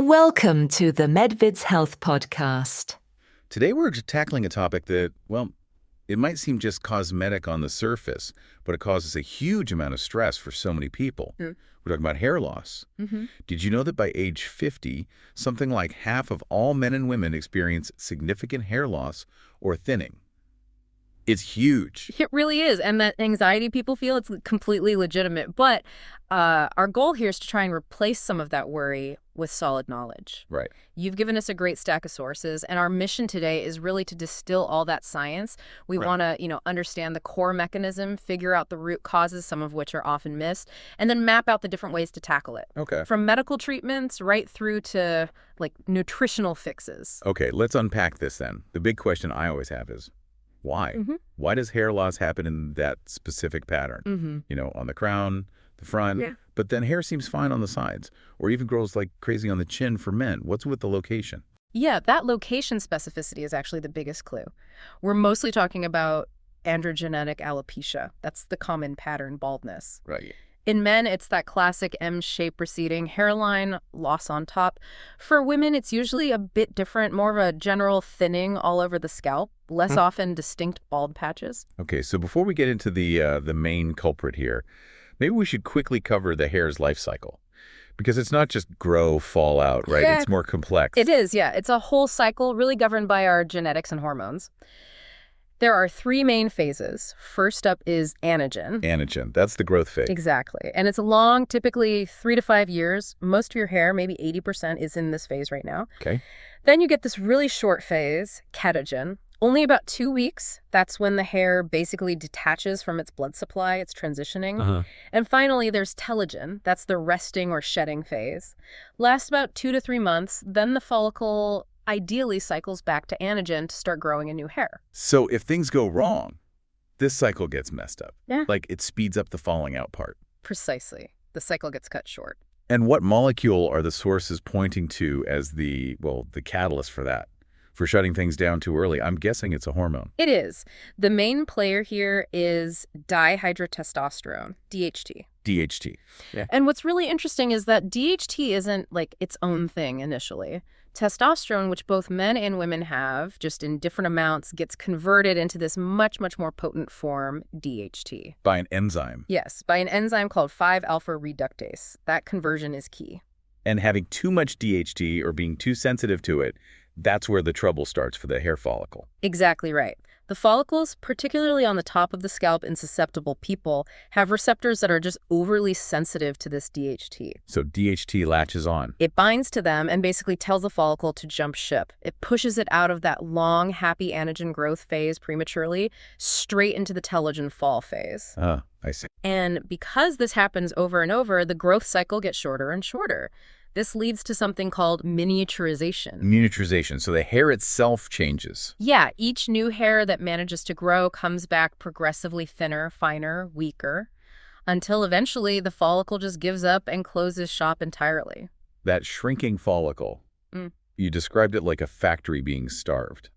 Welcome to the MedVidz Health podcast. Today we're tackling a topic that, well, it might seem just cosmetic on the surface, but it causes a huge amount of stress for so many people. We're talking about hair loss. Did you know that by age 50, something like half of all men and women experience significant hair loss or thinning? It's huge. It really is. And that anxiety people feel, it's completely legitimate. But our goal here is to try and replace some of that worry with solid knowledge. Right. You've given us a great stack of sources, and our mission today is really to distill all that science. We want to, understand the core mechanism, figure out the root causes, some of which are often missed, and then map out the different ways to tackle it. Okay. From medical treatments right through to nutritional fixes. Okay, let's unpack this then. The big question I always have is, why? Why does hair loss happen in that specific pattern? On the crown, the front, but then hair seems fine on the sides, or even grows like crazy on the chin for men. What's with the location? Yeah, that location specificity is actually the biggest clue. We're mostly talking about androgenetic alopecia. That's the common pattern baldness. Right. In men, it's that classic M-shaped receding hairline, loss on top. For women, it's usually a bit different, more of a general thinning all over the scalp, less often distinct bald patches. Okay, so before we get into the main culprit here, maybe we should quickly cover the hair's life cycle. Because it's not just grow, fall out, right? Yeah, it's more complex. It is, yeah. It's a whole cycle really governed by our genetics and hormones. There are three main phases. First up is anagen. Anagen, that's the growth phase. Exactly. And it's long, typically 3 to 5 years. Most of your hair, maybe 80%, is in this phase right now. Okay. Then you get this really short phase, catagen. Only about 2 weeks. That's when the hair basically detaches from its blood supply. It's transitioning. And finally, there's telogen. That's the resting or shedding phase. Lasts about 2 to 3 months. Then the follicle ideally cycles back to anagen to start growing a new hair. So if things go wrong, this cycle gets messed up. Yeah. Like it speeds up the falling out part. Precisely. The cycle gets cut short. And what molecule are the sources pointing to as the catalyst for that? For shutting things down too early? I'm guessing it's a hormone. It is. The main player here is dihydrotestosterone, DHT. DHT. Yeah. And what's really interesting is that DHT isn't like its own thing initially. Testosterone, which both men and women have, just in different amounts, gets converted into this much, much more potent form, DHT. By an enzyme. Yes, by an enzyme called 5-alpha reductase. That conversion is key. And having too much DHT or being too sensitive to it, that's where the trouble starts for the hair follicle. Exactly right. The follicles, particularly on the top of the scalp in susceptible people, have receptors that are just overly sensitive to this DHT. So DHT latches on. It binds to them and basically tells the follicle to jump ship. It pushes it out of that long, happy anagen growth phase prematurely, straight into the telogen fall phase. I see. And because this happens over and over, the growth cycle gets shorter and shorter. This leads to something called miniaturization. Miniaturization. So the hair itself changes. Yeah, each new hair that manages to grow comes back progressively thinner, finer, weaker, until eventually the follicle just gives up and closes shop entirely. That shrinking follicle, you described it like a factory being starved.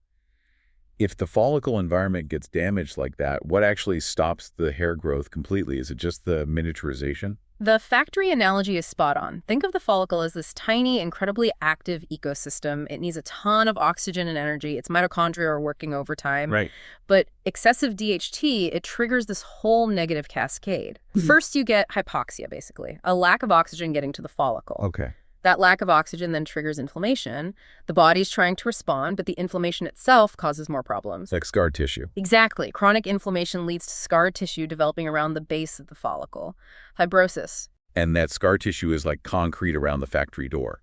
If the follicle environment gets damaged like that, what actually stops the hair growth completely? Is it just the miniaturization? The factory analogy is spot on. Think of the follicle as this tiny, incredibly active ecosystem. It needs a ton of oxygen and energy. Its mitochondria are working overtime. Right. But excessive DHT, it triggers this whole negative cascade. First, you get hypoxia, basically, a lack of oxygen getting to the follicle. Okay. That lack of oxygen then triggers inflammation. The body's trying to respond, but the inflammation itself causes more problems. Like scar tissue. Exactly. Chronic inflammation leads to scar tissue developing around the base of the follicle. Fibrosis. And that scar tissue is like concrete around the factory door.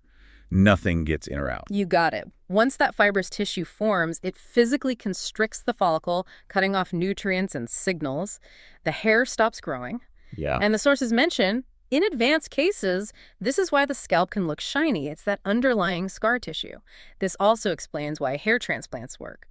Nothing gets in or out. You got it. Once that fibrous tissue forms, it physically constricts the follicle, cutting off nutrients and signals. The hair stops growing. Yeah. And the sources mention, in advanced cases, this is why the scalp can look shiny. It's that underlying scar tissue. This also explains why hair transplants work.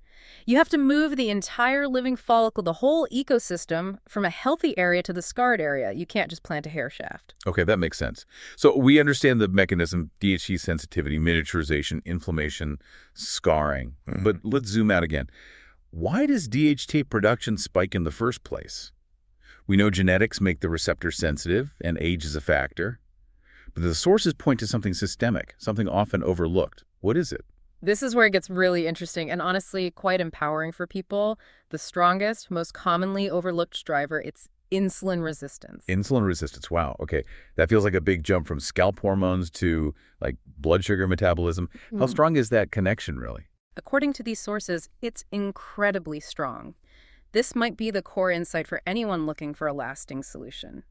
You have to move the entire living follicle, the whole ecosystem, from a healthy area to the scarred area. You can't just plant a hair shaft. Okay, that makes sense. So we understand the mechanism, DHT sensitivity, miniaturization, inflammation, scarring. But let's zoom out again. Why does DHT production spike in the first place? We know genetics make the receptor sensitive and age is a factor. But the sources point to something systemic, something often overlooked. What is it? This is where it gets really interesting and honestly quite empowering for people. The strongest, most commonly overlooked driver, it's insulin resistance. Insulin resistance. Wow. Okay. That feels like a big jump from scalp hormones to like blood sugar metabolism. How strong is that connection really? According to these sources, it's incredibly strong. This might be the core insight for anyone looking for a lasting solution.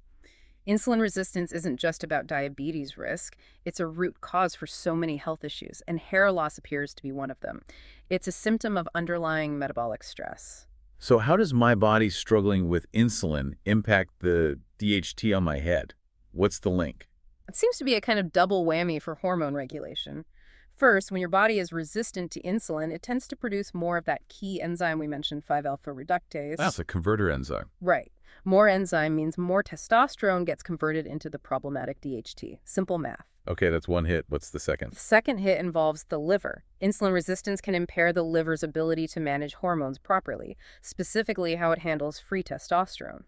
Insulin resistance isn't just about diabetes risk. It's a root cause for so many health issues, and hair loss appears to be one of them. It's a symptom of underlying metabolic stress. So how does my body struggling with insulin impact the DHT on my head? What's the link? It seems to be a kind of double whammy for hormone regulation. First, when your body is resistant to insulin, it tends to produce more of that key enzyme we mentioned, 5-alpha reductase. That's a converter enzyme. Right. More enzyme means more testosterone gets converted into the problematic DHT. Simple math. Okay, that's one hit. What's the second? The second hit involves the liver. Insulin resistance can impair the liver's ability to manage hormones properly, specifically how it handles free testosterone.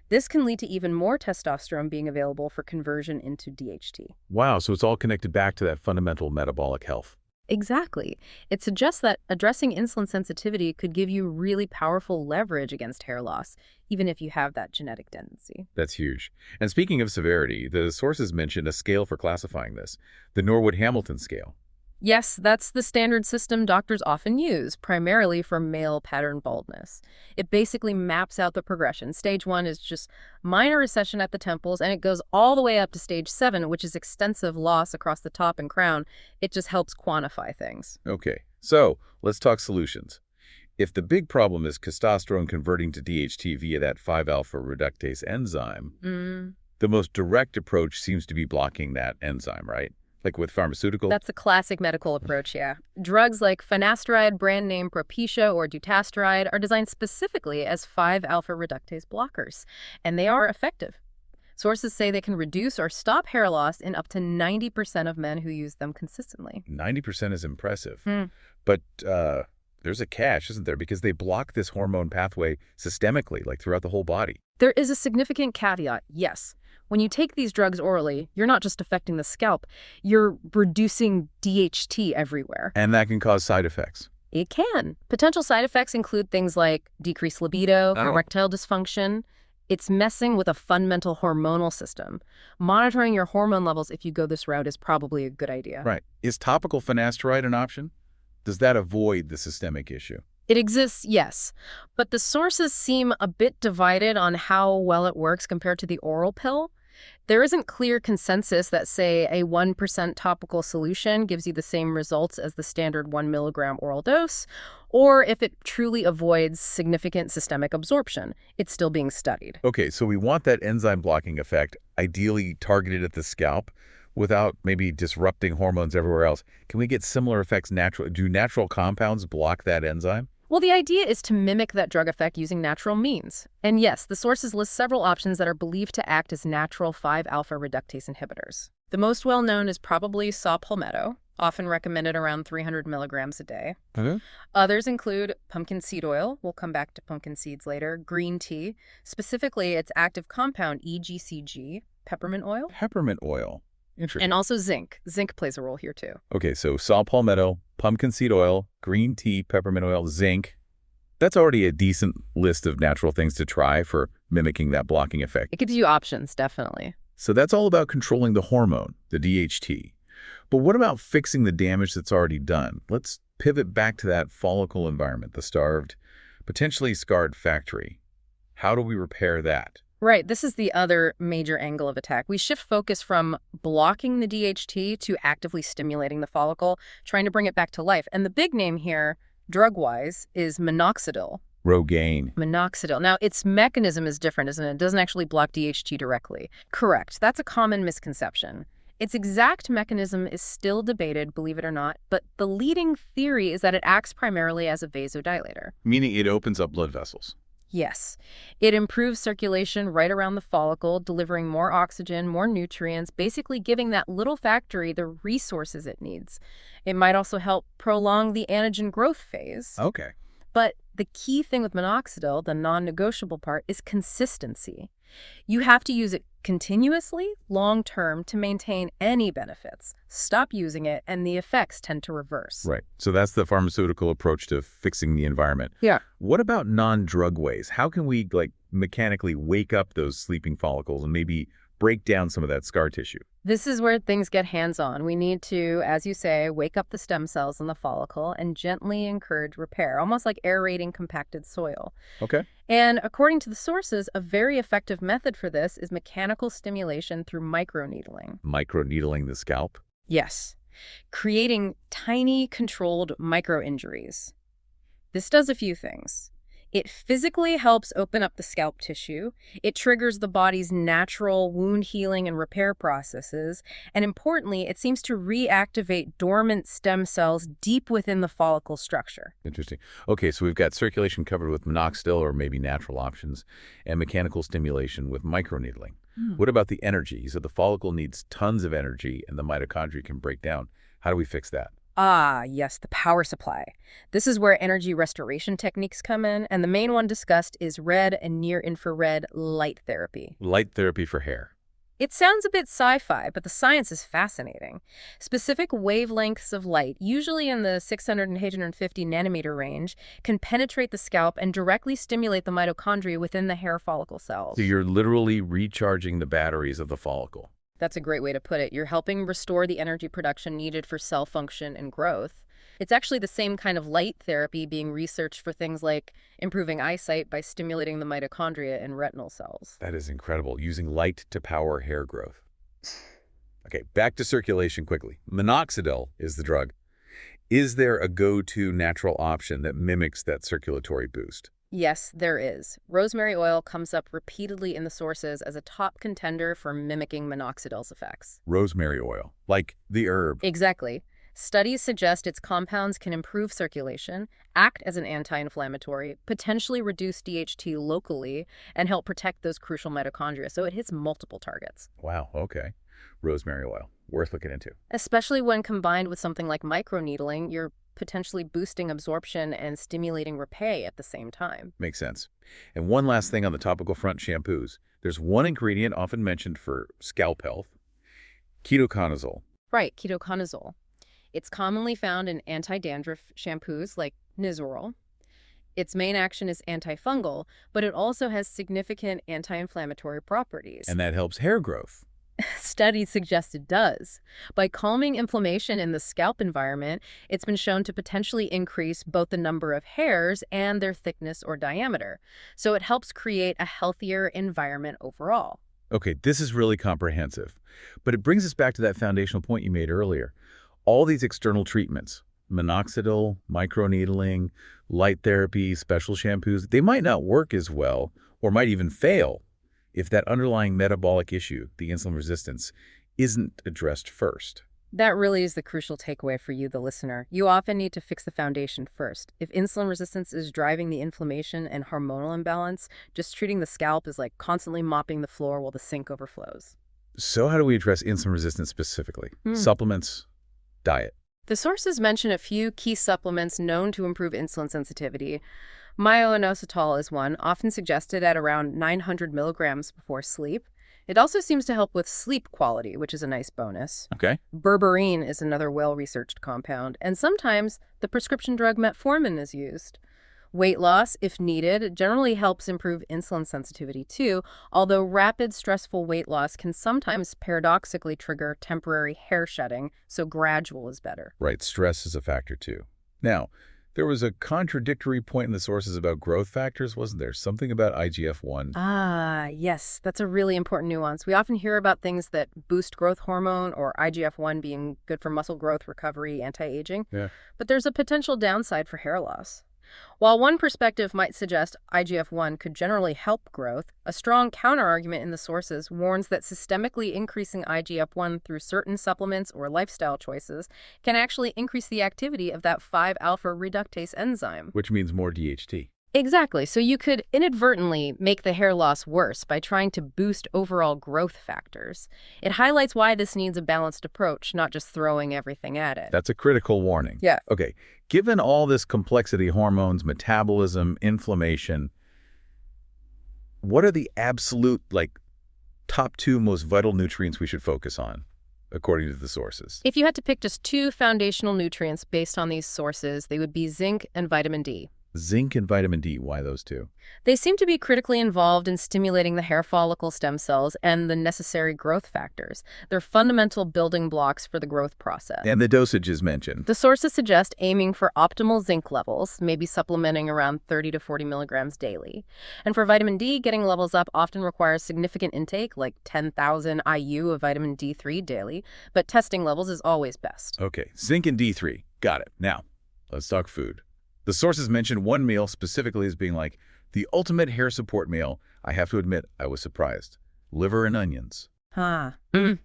This can lead to even more testosterone being available for conversion into DHT. Wow, so it's all connected back to that fundamental metabolic health. Exactly. It suggests that addressing insulin sensitivity could give you really powerful leverage against hair loss, even if you have that genetic tendency. That's huge. And speaking of severity, the sources mentioned a scale for classifying this, the Norwood-Hamilton scale. Yes, that's the standard system doctors often use, primarily for male pattern baldness. It basically maps out the progression. Stage 1 is just minor recession at the temples, and it goes all the way up to stage 7, which is extensive loss across the top and crown. It just helps quantify things. Okay, so let's talk solutions. If the big problem is testosterone converting to DHT via that 5-alpha reductase enzyme, the most direct approach seems to be blocking that enzyme, right? Like with pharmaceutical? That's a classic medical approach, yeah. Drugs like finasteride, brand name Propecia, or dutasteride are designed specifically as 5-alpha reductase blockers, and they are effective. Sources say they can reduce or stop hair loss in up to 90% of men who use them consistently. 90% is impressive. But there's a catch, isn't there? Because they block this hormone pathway systemically, like throughout the whole body. There is a significant caveat, yes. When you take these drugs orally, you're not just affecting the scalp, you're reducing DHT everywhere. And that can cause side effects. It can. Potential side effects include things like decreased libido, erectile dysfunction. It's messing with a fundamental hormonal system. Monitoring your hormone levels if you go this route is probably a good idea. Right. Is topical finasteride an option? Does that avoid the systemic issue? It exists, yes, but the sources seem a bit divided on how well it works compared to the oral pill. There isn't clear consensus that, say, a 1% topical solution gives you the same results as the standard 1 milligram oral dose, or if it truly avoids significant systemic absorption. It's still being studied. Okay, so we want that enzyme blocking effect, ideally targeted at the scalp, without maybe disrupting hormones everywhere else. Can we get similar effects naturally? Do natural compounds block that enzyme? Well, the idea is to mimic that drug effect using natural means. And yes, the sources list several options that are believed to act as natural 5-alpha reductase inhibitors. The most well-known is probably saw palmetto, often recommended around 300 milligrams a day. Others include pumpkin seed oil, we'll come back to pumpkin seeds later, green tea, specifically its active compound EGCG, peppermint oil. Peppermint oil. Interesting. And also zinc. Zinc plays a role here too. Okay, so saw palmetto, pumpkin seed oil, green tea, peppermint oil, zinc. That's already a decent list of natural things to try for mimicking that blocking effect. It gives you options, definitely. So that's all about controlling the hormone, the DHT. But what about fixing the damage that's already done? Let's pivot back to that follicle environment, the starved, potentially scarred factory. How do we repair that? Right, this is the other major angle of attack. We shift focus from blocking the DHT to actively stimulating the follicle, trying to bring it back to life. And the big name here, drug-wise, is minoxidil. Rogaine. Minoxidil. Now, its mechanism is different, isn't it? It doesn't actually block DHT directly. Correct. That's a common misconception. Its exact mechanism is still debated, believe it or not, but the leading theory is that it acts primarily as a vasodilator. Meaning it opens up blood vessels. Yes. It improves circulation right around the follicle, delivering more oxygen, more nutrients, basically giving that little factory the resources it needs. It might also help prolong the anagen growth phase. Okay. But the key thing with minoxidil, the non-negotiable part, is consistency. You have to use it continuously, long-term, to maintain any benefits. Stop using it, and the effects tend to reverse. Right. So that's the pharmaceutical approach to fixing the environment. Yeah. What about non-drug ways? How can we, mechanically wake up those sleeping follicles and maybe break down some of that scar tissue? This is where things get hands-on. We need to, as you say, wake up the stem cells in the follicle and gently encourage repair, almost like aerating compacted soil. Okay. And according to the sources, a very effective method for this is mechanical stimulation through microneedling. Microneedling the scalp? Yes, creating tiny, controlled micro-injuries. This does a few things. It physically helps open up the scalp tissue. It triggers the body's natural wound healing and repair processes. And importantly, it seems to reactivate dormant stem cells deep within the follicle structure. Interesting. Okay, so we've got circulation covered with minoxidil or maybe natural options and mechanical stimulation with microneedling. What about the energy? You said the follicle needs tons of energy and the mitochondria can break down. How do we fix that? Ah, yes, the power supply. This is where energy restoration techniques come in, and the main one discussed is red and near-infrared light therapy. Light therapy for hair. It sounds a bit sci-fi, but the science is fascinating. Specific wavelengths of light, usually in the 600 and 850 nanometer range, can penetrate the scalp and directly stimulate the mitochondria within the hair follicle cells. So you're literally recharging the batteries of the follicle. That's a great way to put it. You're helping restore the energy production needed for cell function and growth. It's actually the same kind of light therapy being researched for things like improving eyesight by stimulating the mitochondria in retinal cells. That is incredible, using light to power hair growth. Okay, back to circulation quickly. Minoxidil is the drug. Is there a go-to natural option that mimics that circulatory boost? Yes, there is. Rosemary oil comes up repeatedly in the sources as a top contender for mimicking minoxidil's effects. Rosemary oil, like the herb. Exactly. Studies suggest its compounds can improve circulation, act as an anti-inflammatory, potentially reduce DHT locally, and help protect those crucial mitochondria, so it hits multiple targets. Wow, okay. Rosemary oil, worth looking into. Especially when combined with something like microneedling, you're potentially boosting absorption and stimulating repair at the same time. Makes sense. And one last thing on the topical front, shampoos. There's one ingredient often mentioned for scalp health, ketoconazole. Right, ketoconazole. It's commonly found in anti-dandruff shampoos like Nizoral. Its main action is antifungal, but it also has significant anti-inflammatory properties. And that helps hair growth. Studies suggest it does. By calming inflammation in the scalp environment, it's been shown to potentially increase both the number of hairs and their thickness or diameter. So it helps create a healthier environment overall. Okay, this is really comprehensive. But it brings us back to that foundational point you made earlier. All these external treatments, minoxidil, microneedling, light therapy, special shampoos, they might not work as well or might even fail if that underlying metabolic issue, the insulin resistance, isn't addressed first. That really is the crucial takeaway for you, the listener. You often need to fix the foundation first. If insulin resistance is driving the inflammation and hormonal imbalance, just treating the scalp is like constantly mopping the floor while the sink overflows. So how do we address insulin resistance specifically? Supplements, diet. The sources mention a few key supplements known to improve insulin sensitivity. Myo-inositol is one, often suggested at around 900 milligrams before sleep. It also seems to help with sleep quality, which is a nice bonus. Okay. Berberine is another well-researched compound, and sometimes the prescription drug metformin is used. Weight loss, if needed, generally helps improve insulin sensitivity too, although rapid, stressful weight loss can sometimes paradoxically trigger temporary hair shedding, so gradual is better. Right, stress is a factor too. Now, there was a contradictory point in the sources about growth factors, wasn't there? Something about IGF-1. Ah, yes, that's a really important nuance. We often hear about things that boost growth hormone or IGF-1 being good for muscle growth, recovery, anti-aging. Yeah. But there's a potential downside for hair loss. While one perspective might suggest IGF-1 could generally help growth, a strong counterargument in the sources warns that systemically increasing IGF-1 through certain supplements or lifestyle choices can actually increase the activity of that 5-alpha reductase enzyme. Which means more DHT. Exactly. So you could inadvertently make the hair loss worse by trying to boost overall growth factors. It highlights why this needs a balanced approach, not just throwing everything at it. That's a critical warning. Yeah. Okay, given all this complexity, hormones, metabolism, inflammation, what are the absolute, top 2 most vital nutrients we should focus on, according to the sources? If you had to pick just 2 foundational nutrients based on these sources, they would be zinc and vitamin D. Zinc and vitamin D, why those two? They seem to be critically involved in stimulating the hair follicle stem cells and the necessary growth factors. They're fundamental building blocks for the growth process. And the dosage is mentioned. The sources suggest aiming for optimal zinc levels, maybe supplementing around 30 to 40 milligrams daily. And for vitamin D, getting levels up often requires significant intake, like 10,000 IU of vitamin D3 daily, but testing levels is always best. Okay, zinc and D3. Got it. Now, let's talk food. The sources mentioned one meal specifically as being like the ultimate hair support meal. I have to admit, I was surprised. Liver and onions.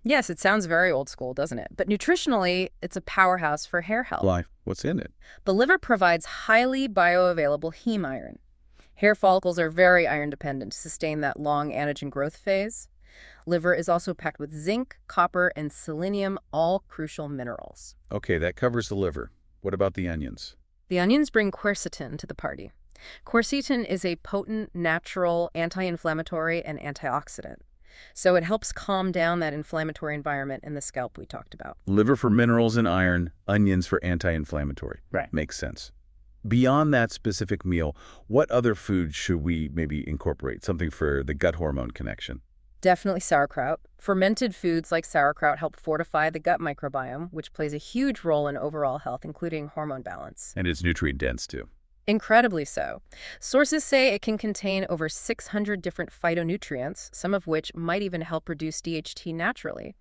Yes, it sounds very old school, doesn't it? But nutritionally, it's a powerhouse for hair health. Why? What's in it? The liver provides highly bioavailable heme iron. Hair follicles are very iron dependent to sustain that long anagen growth phase. Liver is also packed with zinc, copper, and selenium, all crucial minerals. Okay, that covers the liver. What about the onions? The onions bring quercetin to the party. Quercetin is a potent, natural anti-inflammatory and antioxidant. So it helps calm down that inflammatory environment in the scalp we talked about. Liver for minerals and iron, onions for anti-inflammatory. Right. Makes sense. Beyond that specific meal, what other foods should we maybe incorporate? Something for the gut hormone connection. Definitely sauerkraut. Fermented foods like sauerkraut help fortify the gut microbiome, which plays a huge role in overall health, including hormone balance. And it's nutrient dense too. Incredibly so. Sources say it can contain over 600 different phytonutrients, some of which might even help reduce DHT naturally.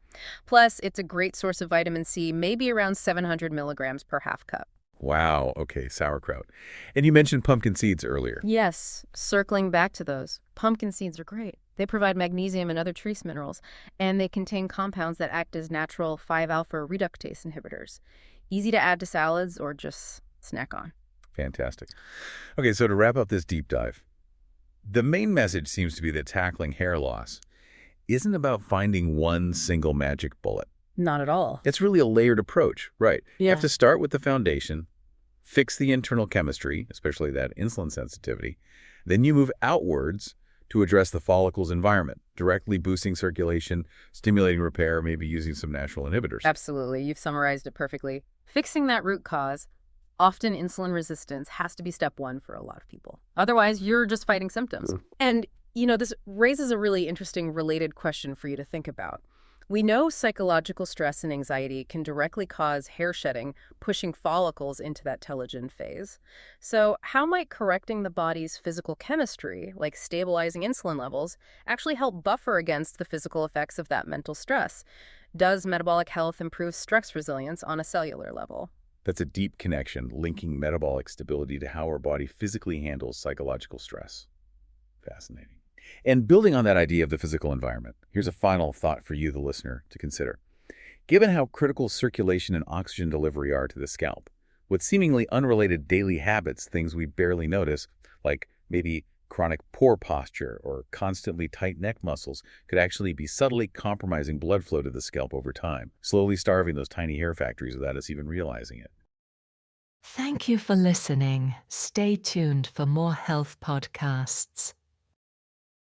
Plus, it's a great source of vitamin C, maybe around 700 milligrams per half cup. Wow, okay, sauerkraut. And you mentioned pumpkin seeds earlier. Yes, circling back to those, pumpkin seeds are great. They provide magnesium and other trace minerals, and they contain compounds that act as natural 5-alpha reductase inhibitors. Easy to add to salads or just snack on. Fantastic. Okay, so to wrap up this deep dive, the main message seems to be that tackling hair loss isn't about finding one single magic bullet. Not at all. It's really a layered approach, right? You Yeah. have to start with the foundation, fix the internal chemistry, especially that insulin sensitivity. Then you move outwards to address the follicle's environment, directly boosting circulation, stimulating repair, maybe using some natural inhibitors. Absolutely. You've summarized it perfectly. Fixing that root cause, often insulin resistance, has to be step 1 for a lot of people. Otherwise, you're just fighting symptoms. And, this raises a really interesting related question for you to think about. We know psychological stress and anxiety can directly cause hair shedding, pushing follicles into that telogen phase. So how might correcting the body's physical chemistry, like stabilizing insulin levels, actually help buffer against the physical effects of that mental stress? Does metabolic health improve stress resilience on a cellular level? That's a deep connection, linking metabolic stability to how our body physically handles psychological stress. Fascinating. And building on that idea of the physical environment, here's a final thought for you, the listener, to consider. Given how critical circulation and oxygen delivery are to the scalp, with seemingly unrelated daily habits, things we barely notice, like maybe chronic poor posture or constantly tight neck muscles, could actually be subtly compromising blood flow to the scalp over time, slowly starving those tiny hair factories without us even realizing it. Thank you for listening. Stay tuned for more health podcasts.